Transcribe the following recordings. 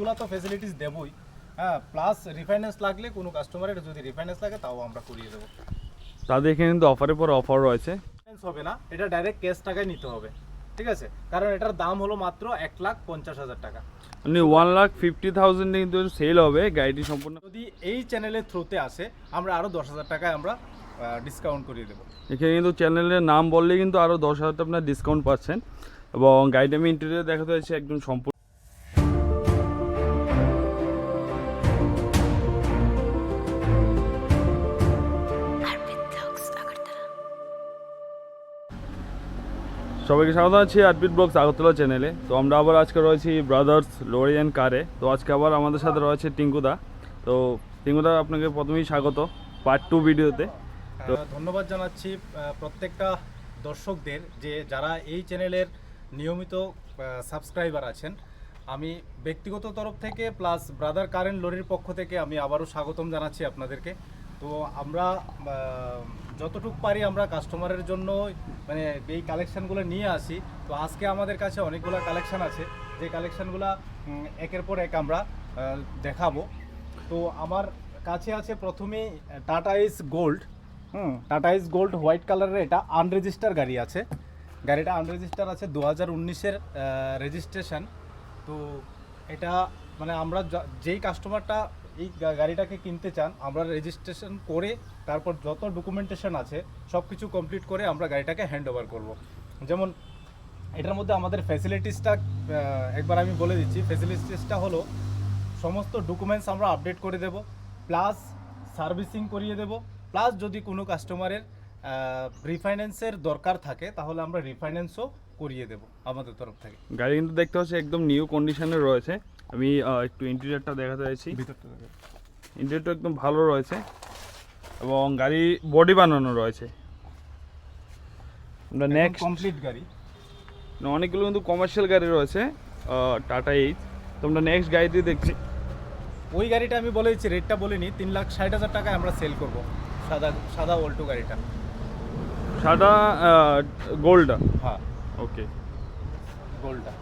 ওইগুলো তো ফ্যাসিলিটিস দেবই, হ্যাঁ, প্লাস রিফাইন্যান্স লাগলে কোনো কাস্টমারের যদি রিফাইন্যান্স লাগে তাও আমরা করিয়ে দেবো। তাদের এখানে কিন্তু অফারের পর অফার রয়েছে। হবে না, এটা ডাইরেক্ট ক্যাশ টাকায় নিতে হবে, ঠিক আছে, কারণ এটার দাম হলো মাত্র 1,50,000 টাকা, মানে 1,50,000 কিন্তু সেল হবে গাড়িটি সম্পূর্ণ। যদি এই চ্যানেলের থ্রুতে আসে আমরা আরও 10,000 টাকায় আমরা ডিসকাউন্ট করিয়ে দেবো। এখানে কিন্তু চ্যানেলের নাম বললে কিন্তু আরও 10,000 টাকা আপনার ডিসকাউন্ট পাচ্ছেন। এবং গাড়িটা আমি ইন্টেরিয়র দেখাতে হয়েছে একদম সম্পূর্ণ। সবাইকে স্বাগত আছি আরপিট ব্লগস আগরতলা চ্যানেলে। তো আমরা আবার আজকে রয়েছি ব্রাদার্স লরি অ্যান্ড কারে। তো আজকে আবার আমাদের সাথে রয়েছে টিঙ্কুদা। তো টিঙ্কুদা, আপনাকে প্রথমেই স্বাগত পার্ট 2 ভিডিওতে। তো ধন্যবাদ জানাচ্ছি প্রত্যেকটা দর্শকদের যে যারা এই চ্যানেলের নিয়মিত সাবস্ক্রাইবার আছেন। আমি ব্যক্তিগত তরফ থেকে প্লাস ব্রাদার কারেন্ট লরির পক্ষ থেকে আমি আবারও স্বাগতম জানাচ্ছি আপনাদেরকে। তো আমরা যতটুকু পারি আমরা কাস্টমারের জন্য মানে এই কালেকশানগুলো নিয়ে আসি। তো আজকে আমাদের কাছে অনেকগুলো কালেকশান আছে, যে কালেকশানগুলো একের পর এক আমরা দেখাবো। তো আমার কাছে আছে প্রথমেই tata S gold. Tata S gold white কালারের, এটা আনরেজিস্টার গাড়ি আছে, গাড়িটা আনরেজিস্টার আছে, 2019-এর রেজিস্ট্রেশন। তো এটা মানে আমরা যেই কাস্টমারটা এই গাড়িটাকে কিনতে চান আমরা রেজিস্ট্রেশন করে তারপর যত ডকুমেন্টেশন আছে সব কিছু কমপ্লিট করে আমরা গাড়িটাকে হ্যান্ড ওভার করবো। যেমন এটার মধ্যে আমাদের ফ্যাসিলিটিসটা একবার আমি বলে দিচ্ছি। ফ্যাসিলিটিসটা হলো সমস্ত ডকুমেন্টস আমরা আপডেট করে দেব, প্লাস সার্ভিসিং করিয়ে দেব, প্লাস যদি কোনো কাস্টমারের রিফাইন্যান্সের দরকার থাকে তাহলে আমরা রিফাইন্যান্সও করিয়ে দেব আমাদের তরফ থেকে। গাড়ি কিন্তু দেখতে পাচ্ছি একদম নিউ কন্ডিশনে রয়েছে। আমি একটু ইন্টেরিয়রটা দেখাতে চাইছি। ইন্টেরিয়রটা একদম ভালো রয়েছে এবং গাড়ি বডি বানানো রয়েছে। আমরা নেক্সট কমপ্লিট গাড়ি, অনেকগুলো কিন্তু কমার্শিয়াল গাড়ি রয়েছে টাটা এইচ। তো আমরা নেক্সট গাড়িটি দেখছি। ওই গাড়িটা আমি বলে দিচ্ছি, রেটটা বলিনি, 3,60,000 টাকায় আমরা সেল করব সাদা অল্টো গাড়িটা, সাদা গোল্ডটা। হ্যাঁ ওকে, গোল্ডটা।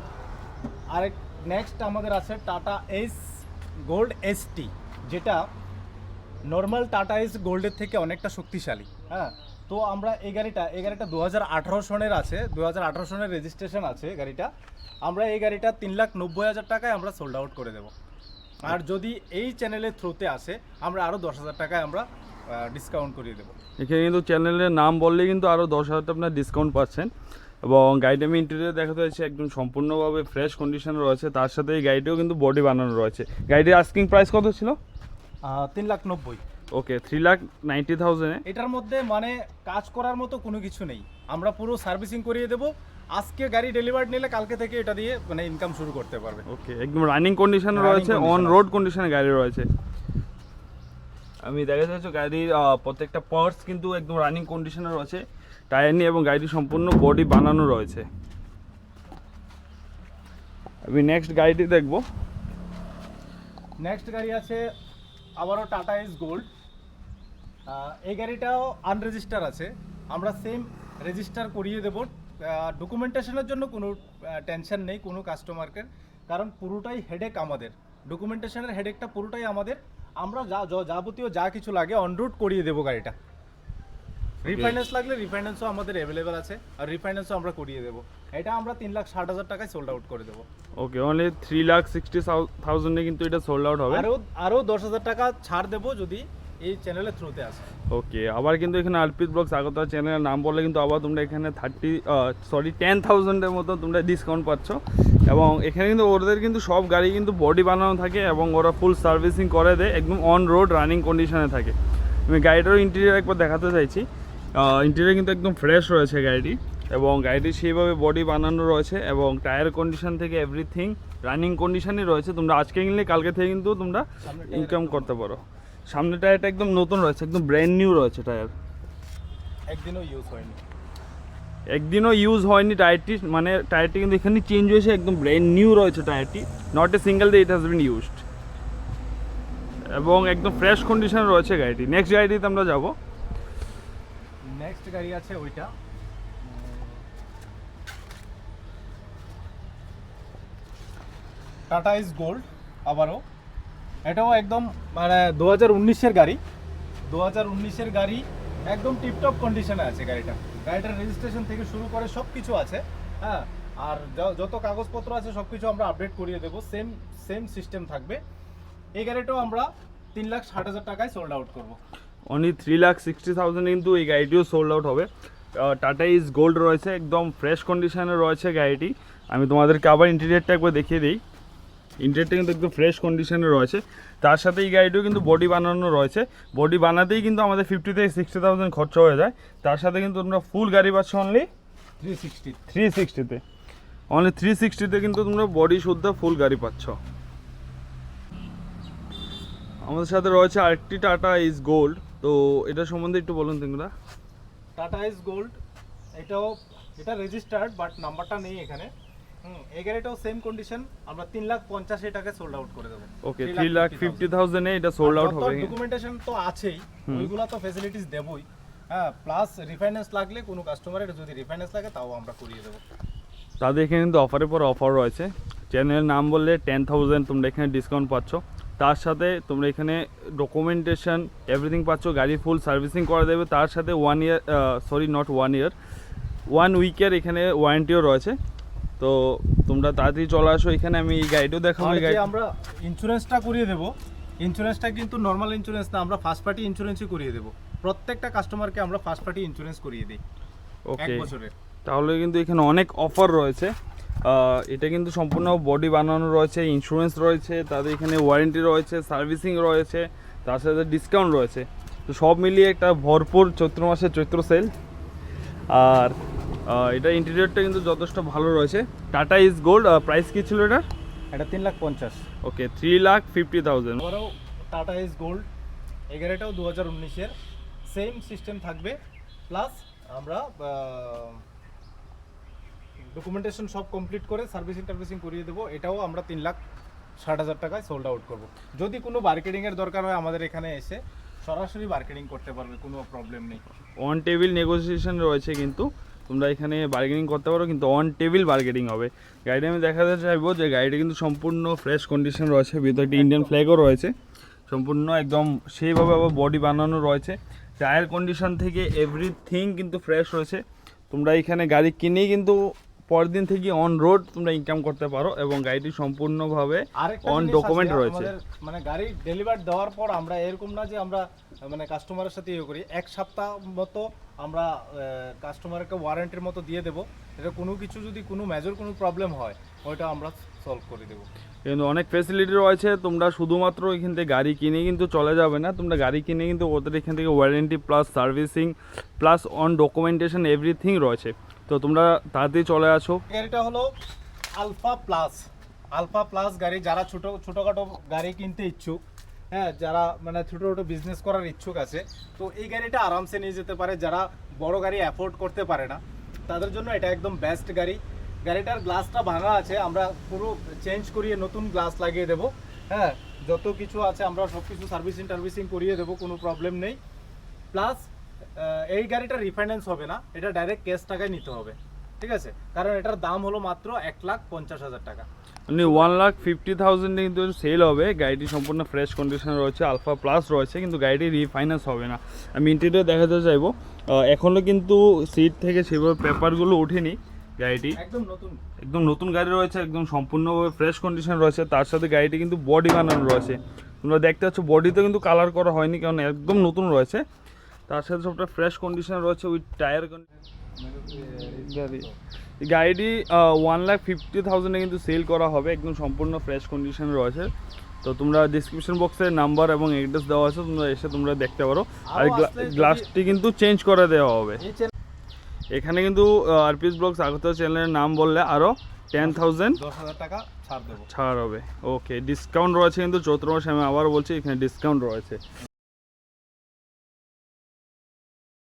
আরেক নেক্সট আমাদের আছে টাটা এস গোল্ড এসটি, যেটা নর্মাল টাটা এস গোল্ডের থেকে অনেকটা শক্তিশালী। হ্যাঁ, তো আমরা এই গাড়িটা 2018 সনের আছে, 2018 সনের রেজিস্ট্রেশন আছে গাড়িটা। আমরা এই গাড়িটা 3,90,000 টাকায় আমরা সোল্ড আউট করে দেবো। আর যদি এই চ্যানেলের থ্রুতে আসে আমরা আরও 10,000 টাকায় আমরা ডিসকাউন্ট করিয়ে দেবো। এখানে কিন্তু চ্যানেলের নাম বললে কিন্তু আরও 10,000 টাকা আপনার ডিসকাউন্ট পাচ্ছেন। এবং গাড়িটা আমি ইন্টেরিয়র দেখাতে হয়েছে একদম সম্পূর্ণভাবে ফ্রেশ কন্ডিশনে রয়েছে। তার সাথে এই গাড়িটিও কিন্তু বডি বানানো রয়েছে। গাড়িটির আস্কিং প্রাইস কত ছিল? 3,90,000। ওকে, 3,90,000। এটার মধ্যে মানে কাজ করার মতো কোনো কিছু নেই, আমরা পুরো সার্ভিসিং করিয়ে দেবো। আজকে গাড়ি ডেলিভার্ড নিলে কালকে থেকে এটা দিয়ে মানে ইনকাম শুরু করতে পারবে। ওকে, একদম রানিং কন্ডিশনে রয়েছে, অন রোড কন্ডিশনে গাড়ি রয়েছে। আমি দেখাতে চাইছি গাড়ির প্রত্যেকটা পার্টস কিন্তু একদম রানিং কন্ডিশনে রয়েছে, টায়ার নিয়ে, এবং গাড়িটি সম্পূর্ণ বডি বানানো রয়েছে। আমি নেক্সট গাড়িটি দেখব। নেক্সট গাড়ি আছে আবারও টাটা এস গোল্ড। এই গাড়িটাও আনরেজিস্টার আছে, আমরা সেম রেজিস্টার করিয়ে দেবো। ডকুমেন্টেশনের জন্য কোনো টেনশন নেই কোনো কাস্টমারকে, কারণ পুরোটাই হেডেক আমাদের, ডকুমেন্টেশনের হেডেকটা পুরোটাই আমাদের। আমরা যাবতীয় যা কিছু লাগে অনরুট করিয়ে দেবো গাড়িটা। রিফাইন্যান্স লাগলে রিফাইন্যান্সও আমাদের অ্যাভেলেবেল আছে, আর রিফাইন্যান্সও আমরা করিয়ে দেবো। এটা আমরা 3,60,000 টাকায় সোল্ড আউট করে দেবো। ওকে, অনলি 3,60,000 কিন্তু এটা সোল্ড আউট হবে। আরও 10,000 টাকা ছাড় দেবো যদি এই চ্যানেলের থ্রুতে আসে। ওকে, আবার কিন্তু এখানে আরপিত ব্লগস আগরতলা চ্যানেলের নাম বললে কিন্তু আবার তোমরা এখানে 10,000-এর মতো তোমরা ডিসকাউন্ট পাচ্ছ। এবং এখানে কিন্তু ওদের কিন্তু সব গাড়ি কিন্তু বডি বানানো থাকে এবং ওরা ফুল সার্ভিসিং করে দেয়, একদম অন রোড রানিং কন্ডিশনে থাকে। আমি গাড়িটারও ইন্টেরিয়র একবার দেখাতে চাইছি। ইন্টেরিয়র কিন্তু একদম ফ্রেশ রয়েছে গাড়িটি, এবং গাড়িটি সেইভাবে বডি বানানো রয়েছে, এবং টায়ার কন্ডিশন থেকে এভরিথিং রানিং কন্ডিশনই রয়েছে। তোমরা আজকে কিনলে কালকে থেকে কিন্তু তোমরা ইনকাম করতে পারো। সামনে টায়ারটা একদম নতুন রয়েছে, একদম ব্র্যান্ড নিউ রয়েছে টায়ার, একদিনও ইউজ হয়নি টায়ারটি। মানে টায়ারটি কিন্তু এখানে চেঞ্জ হয়েছে, একদম ব্র্যান্ড নিউ রয়েছে টায়ারটি, not a single day it has been used, এবং একদম ফ্রেশ কন্ডিশনে রয়েছে গাড়িটি। নেক্সট গাড়িটিতে আমরা যাব। নেক্সট গাড়ি আছে ওইটা টাটা ইজ গোল্ড। আবারও। এটাও একদম মানে 2019-এর গাড়ি, 2019-এর গাড়ি, একদম টিপটপ কন্ডিশনে আছে গাড়িটা। গাড়িটার রেজিস্ট্রেশন থেকে শুরু করে সব কিছু আছে, হ্যাঁ। আর যত কাগজপত্র আছে সব কিছু আমরা আপডেট করিয়ে দেবো, সেম সিস্টেম থাকবে। এই গাড়িটাও আমরা 3,60,000 টাকায় সোল্ড আউট করবো। অনলি 3,60,000 কিন্তু এই গাড়িটিও সোল্ড আউট হবে। টাটা ইজ গোল্ড রয়েছে, একদম ফ্রেশ কন্ডিশনে রয়েছে গাড়িটি। আমি তোমাদেরকে আবার ইন্টেরিয়রটা একবার দেখিয়ে দিই। ইন্টেরিয়রটা কিন্তু একদম ফ্রেশ কন্ডিশনে রয়েছে। তার সাথে এই গাড়িটিও কিন্তু বডি বানানো রয়েছে। বডি বানাতেই কিন্তু আমাদের 50 থেকে 60,000 খরচা হয়ে যায়। তার সাথে কিন্তু তোমরা ফুল গাড়ি পাচ্ছ অনলি 360-তে। অনলি 360-তে কিন্তু তোমরা বডি শুদ্ধ ফুল গাড়ি পাচ্ছ। আমাদের সাথে রয়েছে আরেকটি টাটা ইজ গোল্ড। তো এটা সম্বন্ধে একটু বলুন তোমরা। টাটা ইজ গোল্ড, এটা রেজিস্টার্ড বাট নাম্বারটা নেই এখানে। এই গাড়িটাও সেম কন্ডিশন, আমরা 3,50,000 টাকায় সোল্ড আউট করে দেবো। ওকে, 3,50,000 এ এটা সোল্ড আউট হবে। ডকুমেন্টেশন তো আছেই, ওইগুলো তো ফ্যাসিলিটিস দেবই, হ্যাঁ। প্লাস রিফাইন্যান্স লাগলে কোনো কাস্টমারের যদি রিফাইন্যান্স লাগে তাও আমরা করিয়ে দেবো। তাদের এখানে কিন্তু অফারের পর অফার রয়েছে। চ্যানেলের নাম বললে 10,000 তোমরা এখানে ডিসকাউন্ট পাচ্ছ। তার সাথে তোমরা এখানে ডকুমেন্টেশন এভরিথিং পাচ্ছ, গাড়ি ফুল সার্ভিসিং করা দেবে। তার সাথে 1 ইয়ার, নট 1 ইয়ার, 1 উইকের এখানে ওয়ারেন্টিও রয়েছে। তো তোমরা তাড়াতাড়ি চলে আসো এখানে। আমি এই গাড়িটাও দেখাবো। এই গাড়ি আমরা ইন্স্যুরেন্সটা করিয়ে দেবো। ইন্স্যুরেন্সটা কিন্তু নর্মাল ইন্স্যুরেন্স না, আমরা ফার্স্ট পার্টি ইন্স্যুরেন্সই করিয়ে দেবো। প্রত্যেকটা কাস্টমারকে আমরা ফার্স্ট পার্টি ইন্স্যুরেন্স করিয়ে দিই, ওকে। 1 বছরের। তাহলে কিন্তু এখানে অনেক অফার রয়েছে। এটা কিন্তু সম্পূর্ণ বডি বানানো রয়েছে, ইন্স্যুরেন্স রয়েছে, তাদের এখানে ওয়ারেন্টি রয়েছে, সার্ভিসিং রয়েছে, তার সাথে ডিসকাউন্ট রয়েছে। তো সব মিলিয়ে একটা ভরপুর চৈত্র মাসের চৈত্র সেল। আর এটা ইন্টেরিয়রটা কিন্তু যথেষ্ট ভালো রয়েছে। টাটা ইজ গোল্ড, প্রাইস কী ছিল এটা? এটা 3,50,000। ওকে, 3,50,000। আবারও টাটা ইজ গোল্ড, এই গাড়িটাও 2019-এর, সেম সিস্টেম থাকবে। প্লাস আমরা ডকুমেন্টেশন সব কমপ্লিট করে সার্ভিসিং করিয়ে দেবো। এটাও আমরা 3,60,000 টাকায় সোল্ড আউট করব। যদি কোনো মার্কেটিংয়ের দরকার হয় আমাদের এখানে এসে সরাসরি মার্কেটিং করতে পারবে, কোনো প্রবলেম নেই। অন টেবিল নেগোসিয়েশন রয়েছে, কিন্তু তোমরা এখানে বার্গেনিং করতে পারো, কিন্তু অন টেবিল বার্গেনিং হবে। গাড়িটা আমি দেখাতে চাইবো যে গাড়িটা কিন্তু সম্পূর্ণ ফ্রেশ কন্ডিশন রয়েছে, ভিতরে একটি ইন্ডিয়ান ফ্ল্যাগও রয়েছে, সম্পূর্ণ একদম সেইভাবে আবার বডি বানানো রয়েছে। টায়ার কন্ডিশন থেকে এভরিথিং কিন্তু ফ্রেশ রয়েছে। তোমরা এখানে গাড়ি কিনেই কিন্তু পরের দিন থেকে অন রোড তোমরা ইনকাম করতে পারো, এবং গাড়িটি সম্পূর্ণভাবে অন ডকুমেন্ট রয়েছে। মানে গাড়ি ডেলিভার দেওয়ার পর আমরা এরকম না যে আমরা মানে কাস্টমারের সাথে ইয়ে করি, 1 সপ্তাহ মতো আমরা কাস্টমারকে ওয়ারেন্টির মতো দিয়ে দেবো। এটা কোনো কিছু যদি কোনো মেজর কোনো প্রবলেম হয় ওইটা আমরা সলভ করে দেবো। কিন্তু অনেক ফ্যাসিলিটি রয়েছে। তোমরা শুধুমাত্র এখান থেকে গাড়ি কিনে কিন্তু চলে যাবে না, তোমরা গাড়ি কিনে কিন্তু ওদের এখান থেকে warranty plus servicing plus on documentation everything রয়েছে। তো তোমরা তাড়াতাড়ি চলে আসো। গাড়িটা হলো আলফা প্লাস গাড়ি। যারা ছোটোখাটো গাড়ি কিনতে ইচ্ছুক, হ্যাঁ, যারা মানে ছোটো বিজনেস করার ইচ্ছুক আছে, তো এই গাড়িটা আরামসে নিয়ে যেতে পারে। যারা বড় গাড়ি অ্যাফোর্ড করতে পারে না তাদের জন্য এটা একদম বেস্ট গাড়ি। গাড়িটার গ্লাসটা ভাঙা আছে, আমরা পুরো চেঞ্জ করিয়ে নতুন গ্লাস লাগিয়ে দেবো, হ্যাঁ। যত কিছু আছে আমরা সব কিছু সার্ভিসিং করিয়ে দেবো, কোনো প্রবলেম নেই। প্লাস এই গাড়িটা রিফাইন্যান্স হবে না, এটা ডাইরেক্ট ক্যাশ টাকায় নিতে হবে, ঠিক আছে? কারণ এটার দাম হলো মাত্র 1,50,000 টাকা। মানে 1,50,000 কিন্তু সেল হবে। গাড়িটি সম্পূর্ণ ফ্রেশ কন্ডিশনে রয়েছে, আলফা প্লাস রয়েছে, কিন্তু গাড়িটি রিফাইন্যান্স হবে না। আমি ইন্টেরিয়র দেখাতে চাইবো। এখনও কিন্তু সিট থেকে সেভাবে পেপারগুলো ওঠেনি। গাড়িটি একদম নতুন গাড়ি রয়েছে, একদম সম্পূর্ণভাবে ফ্রেশ কন্ডিশন রয়েছে। তার সাথে গাড়িটি কিন্তু বডি বানানো রয়েছে। তোমরা দেখতে পাচ্ছ বডিতে কিন্তু কালার করা হয়নি, কারণ একদম নতুন রয়েছে। তার সাথে সবটা ফ্রেশ কন্ডিশন রয়েছে উইথ টায়ার। গাড়িটি 1,50,000 কিন্তু সেল করা হবে, একদম সম্পূর্ণ ফ্রেশ কন্ডিশনে রয়েছে। তো তোমরা ডিসক্রিপশন বক্সে নাম্বার এবং অ্যাড্রেস দেওয়া আছে, তোমরা এসে তোমরা দেখতে পারো। আর গ্লাসটি কিন্তু চেঞ্জ করে দেওয়া হবে। এখানে কিন্তু আরপিস ব্লগস আগরতলা চ্যানেলের নাম বললে আরও 10,000 টাকা ছাড় দেবো, ছাড় হবে। ওকে, ডিসকাউন্ট রয়েছে কিন্তু চৈত্র মাসে। আমি আবার বলছি এখানে ডিসকাউন্ট রয়েছে।